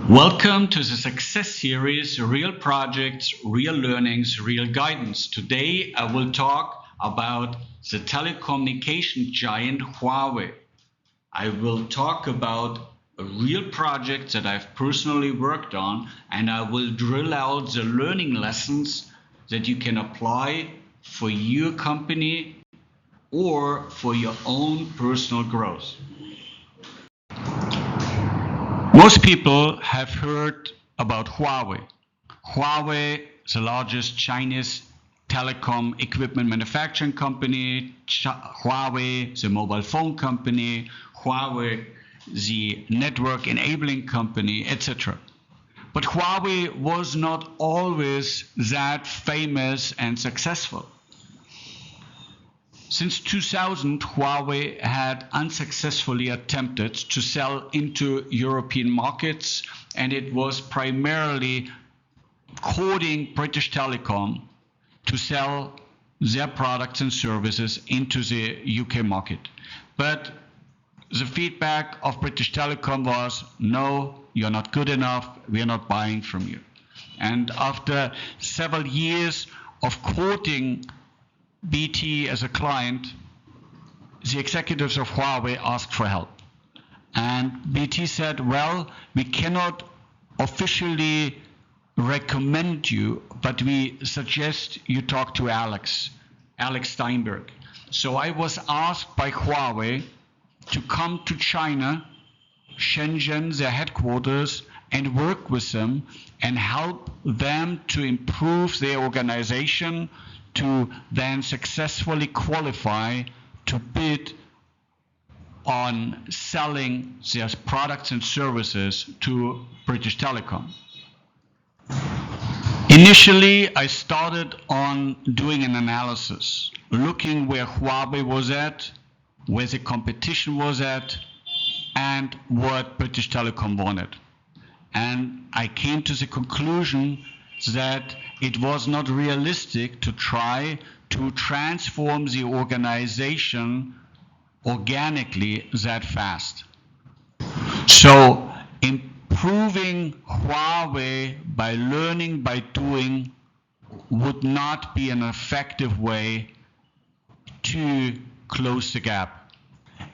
Welcome to the success series, Real Projects, Real Learnings, Real Guidance. Today I will talk about the telecommunication giant Huawei. I will talk about a real project that I've personally worked on, and I will drill out the learning lessons that you can apply for your company or for your own personal growth. Most people have heard about Huawei. Huawei, the largest Chinese telecom equipment manufacturing company, Huawei, the mobile phone company, Huawei, the network enabling company, etc. But Huawei was not always that famous and successful. Since 2000, Huawei had unsuccessfully attempted to sell into European markets, and it was primarily courting British Telecom to sell their products and services into the UK market. But the feedback of British Telecom was, no, you're not good enough, we're not buying from you. And after several years of courting BT as a client, the executives of Huawei asked for help. And BT said, well, we cannot officially recommend you, but we suggest you talk to Alex Steinberg. So I was asked by Huawei to come to China, Shenzhen, their headquarters, and work with them and help them to improve their organization, to then successfully qualify to bid on selling their products and services to British Telecom. Initially, I started on doing an analysis, looking where Huawei was at, where the competition was at, and what British Telecom wanted. And I came to the conclusion that it was not realistic to try to transform the organization organically that fast. So improving Huawei by learning by doing would not be an effective way to close the gap.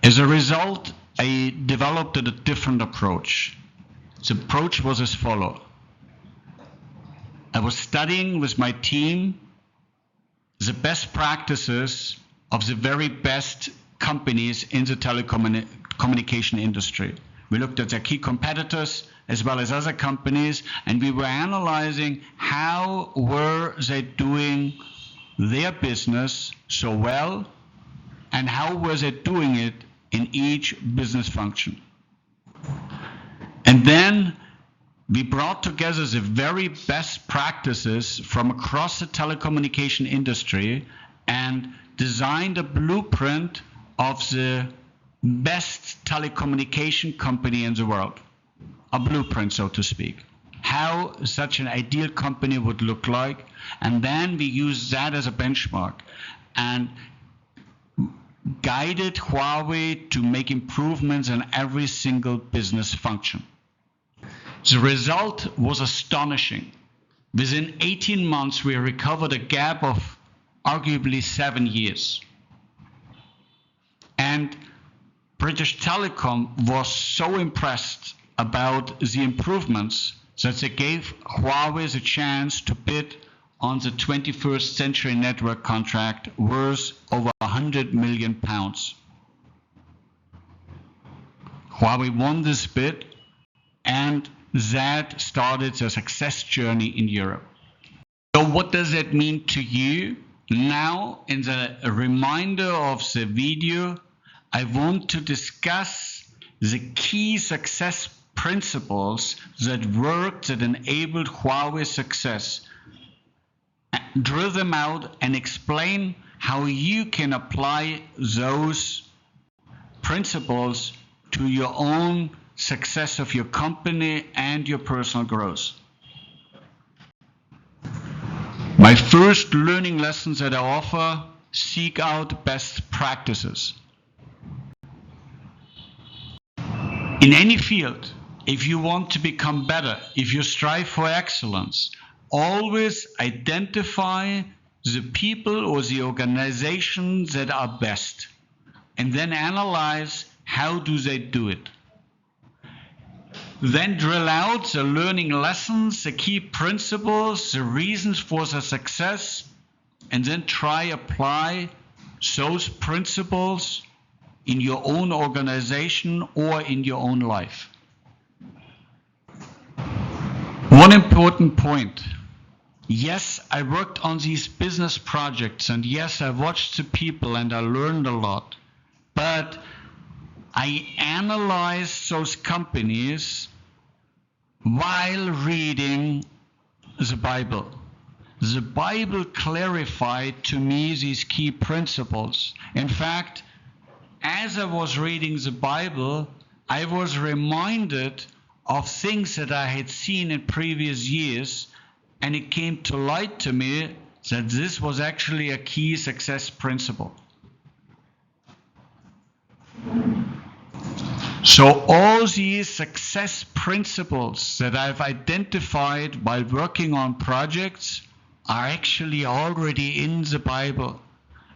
As a result, I developed a different approach. The approach was as follows. I was studying with my team the best practices of the very best companies in the telecommunication industry. We looked at their key competitors as well as other companies, and we were analyzing how were they doing their business so well, and how were they doing it in each business function. And then we brought together the very best practices from across the telecommunication industry and designed a blueprint of the best telecommunication company in the world. A blueprint, so to speak. How such an ideal company would look like, and then we used that as a benchmark and guided Huawei to make improvements in every single business function. The result was astonishing. Within 18 months, we recovered a gap of arguably 7 years. And British Telecom was so impressed about the improvements that they gave Huawei the chance to bid on the 21st Century Network contract worth over £100 million. Huawei won this bid, and that started the success journey in Europe. So what does that mean to you? Now, in the reminder of the video, I want to discuss the key success principles that worked, that enabled Huawei's success. Drill them out and explain how you can apply those principles to your own success of your company and your personal growth. My first learning lessons that I offer: seek out best practices. In any field, if you want to become better, if you strive for excellence, always identify the people or the organizations that are best, and then analyze how do they do it. Then drill out the learning lessons, the key principles, the reasons for the success, and then try apply those principles in your own organization or in your own life. One important point. Yes, I worked on these business projects, and yes, I watched the people and I learned a lot, but I analyzed those companies while reading the Bible. The Bible clarified to me these key principles. In fact, as I was reading the Bible, I was reminded of things that I had seen in previous years, and it came to light to me that this was actually a key success principle. So all these success principles that I've identified while working on projects are actually already in the Bible.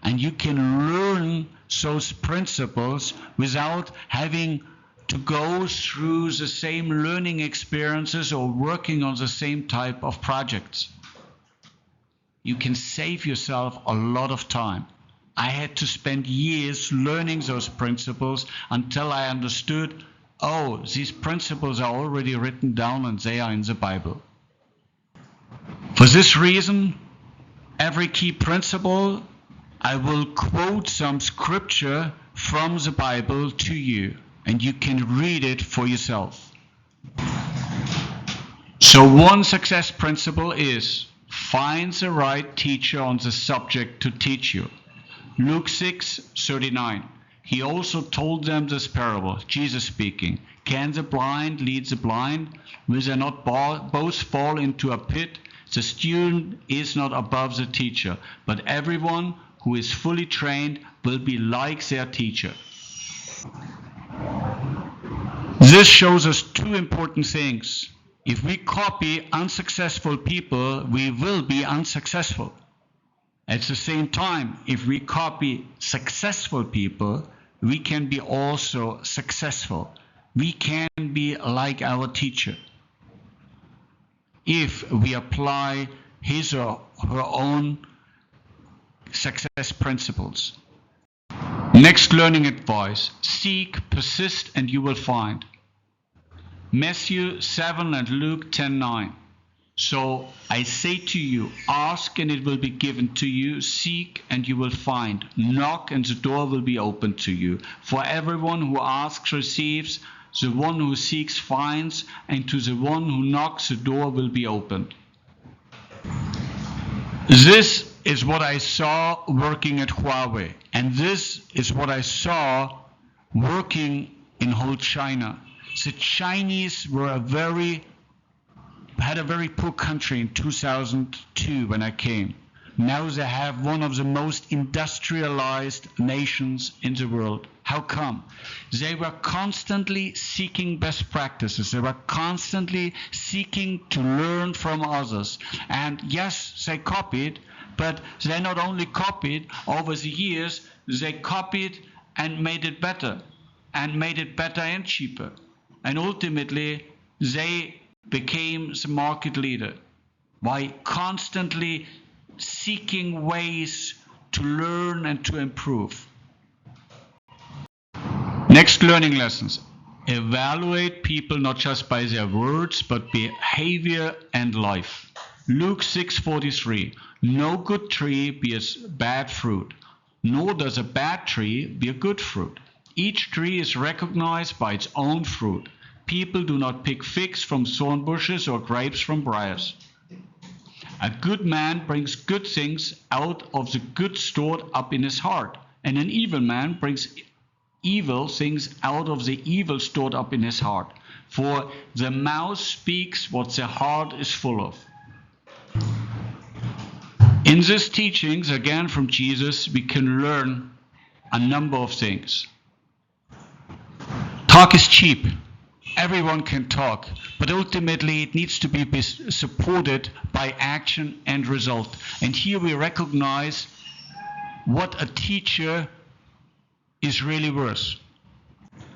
And you can learn those principles without having to go through the same learning experiences or working on the same type of projects. You can save yourself a lot of time. I had to spend years learning those principles until I understood, oh, these principles are already written down and they are in the Bible. For this reason, every key principle, I will quote some scripture from the Bible to you, and you can read it for yourself. So one success principle is, find the right teacher on the subject to teach you. Luke 6:39. He also told them this parable, Jesus speaking. Can the blind lead the blind? Will they not both fall into a pit? The student is not above the teacher, but everyone who is fully trained will be like their teacher. This shows us two important things. If we copy unsuccessful people, we will be unsuccessful. At the same time, if we copy successful people, we can be also successful. We can be like our teacher if we apply his or her own success principles. Next learning advice: seek, persist, and you will find. Matthew 7 and Luke 10:9. So I say to you, ask and it will be given to you, seek and you will find, knock and the door will be opened to you. For everyone who asks receives, the one who seeks finds, and to the one who knocks the door will be opened. This is what I saw working at Huawei, and this is what I saw working in whole China. The Chinese had a very poor country in 2002 when I came. Now they have one of the most industrialized nations in the world. How come? They were constantly seeking best practices. They were constantly seeking to learn from others. And yes, they copied, but they not only copied over the years, they copied and made it better and cheaper. And ultimately, they became the market leader by constantly seeking ways to learn and to improve. Next learning lessons. Evaluate people not just by their words, but behavior and life. Luke 6:43. No good tree bears bad fruit, nor does a bad tree bear good fruit. Each tree is recognized by its own fruit. People do not pick figs from thorn bushes or grapes from briars. A good man brings good things out of the good stored up in his heart, and an evil man brings evil things out of the evil stored up in his heart. For the mouth speaks what the heart is full of. In these teachings, again from Jesus, we can learn a number of things. Talk is cheap. Everyone can talk, but ultimately it needs to be supported by action and result. And here we recognize what a teacher is really worth.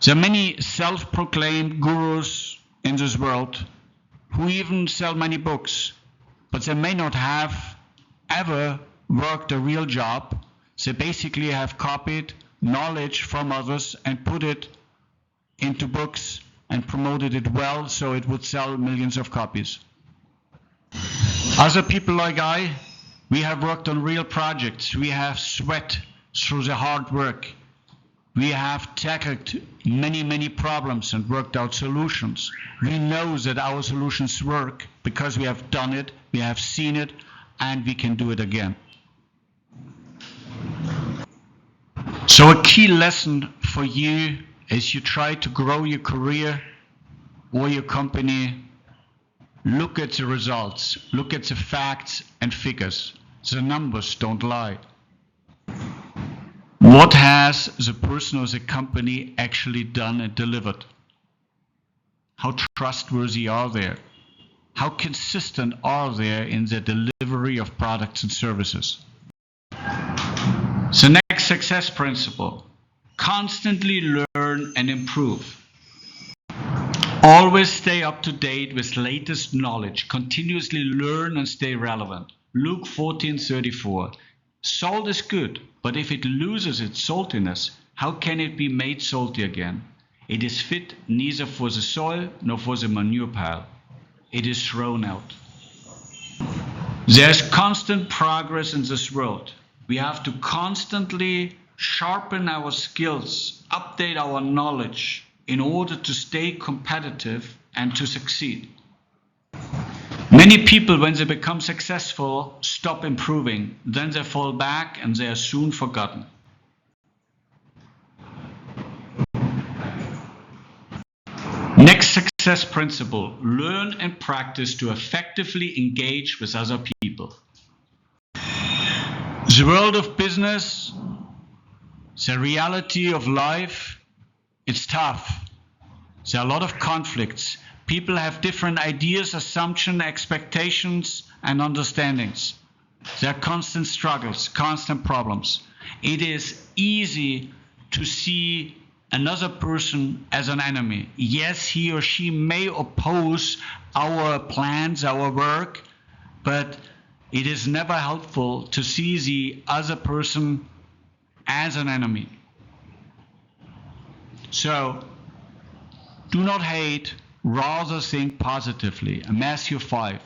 There are many self-proclaimed gurus in this world who even sell many books, but they may not have ever worked a real job. They basically have copied knowledge from others and put it into books and promoted it well so it would sell millions of copies. Other people like we have worked on real projects. We have sweat through the hard work. We have tackled many, many problems and worked out solutions. We know that our solutions work because we have done it, we have seen it, and we can do it again. So a key lesson for you as you try to grow your career or your company, look at the results, look at the facts and figures. The numbers don't lie. What has the person or the company actually done and delivered? How trustworthy are they? How consistent are they in their delivery of products and services? The next success principle: constantly learn and improve. Always stay up to date with latest knowledge. Continuously learn and stay relevant. Luke 14:34. Salt is good, but if it loses its saltiness, how can it be made salty again? It is fit neither for the soil nor for the manure pile. It is thrown out. There's constant progress in this world. We have to constantly sharpen our skills, update our knowledge in order to stay competitive and to succeed. Many people, when they become successful, stop improving. Then they fall back and they are soon forgotten. Next success principle: learn and practice to effectively engage with other people. The world of business, the reality of life, it's tough. There are a lot of conflicts. People have different ideas, assumptions, expectations, and understandings. There are constant struggles, constant problems. It is easy to see another person as an enemy. Yes, he or she may oppose our plans, our work, but it is never helpful to see the other person as an enemy. So, do not hate, rather think positively. Matthew 5.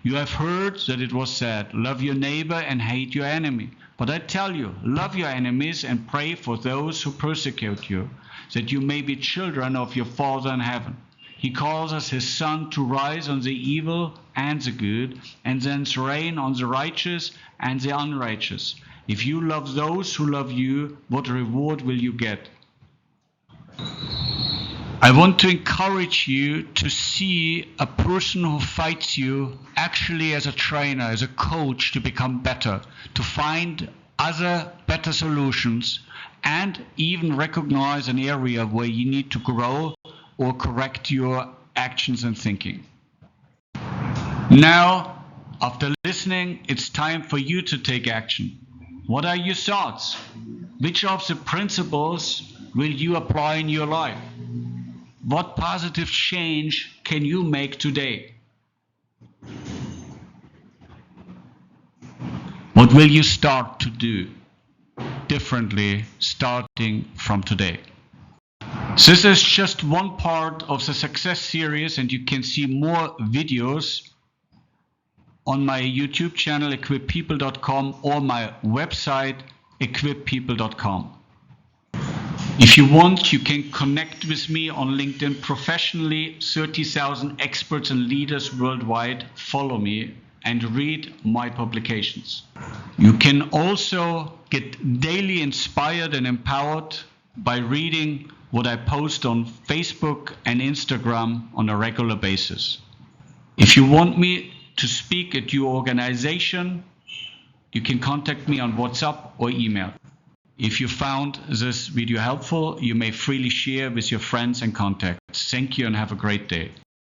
You have heard that it was said, love your neighbor and hate your enemy. But I tell you, love your enemies and pray for those who persecute you, that you may be children of your Father in heaven. He causes his sun to rise on the evil and the good, and sends rain on the righteous and the unrighteous. If you love those who love you, what reward will you get? I want to encourage you to see a person who fights you actually as a trainer, as a coach to become better, to find other better solutions, and even recognize an area where you need to grow or correct your actions and thinking. Now, after listening, it's time for you to take action. What are your thoughts? Which of the principles will you apply in your life? What positive change can you make today? What will you start to do differently starting from today? This is just one part of the success series, and you can see more videos on my YouTube channel equippeople.com or my website equippeople.com. If you want, you can connect with me on LinkedIn professionally. 30,000 experts and leaders worldwide follow me and read my publications. You can also get daily inspired and empowered by reading what I post on Facebook and Instagram on a regular basis. If you want me to speak at your organization, you can contact me on WhatsApp or email. If you found this video helpful, you may freely share with your friends and contacts. Thank you and have a great day.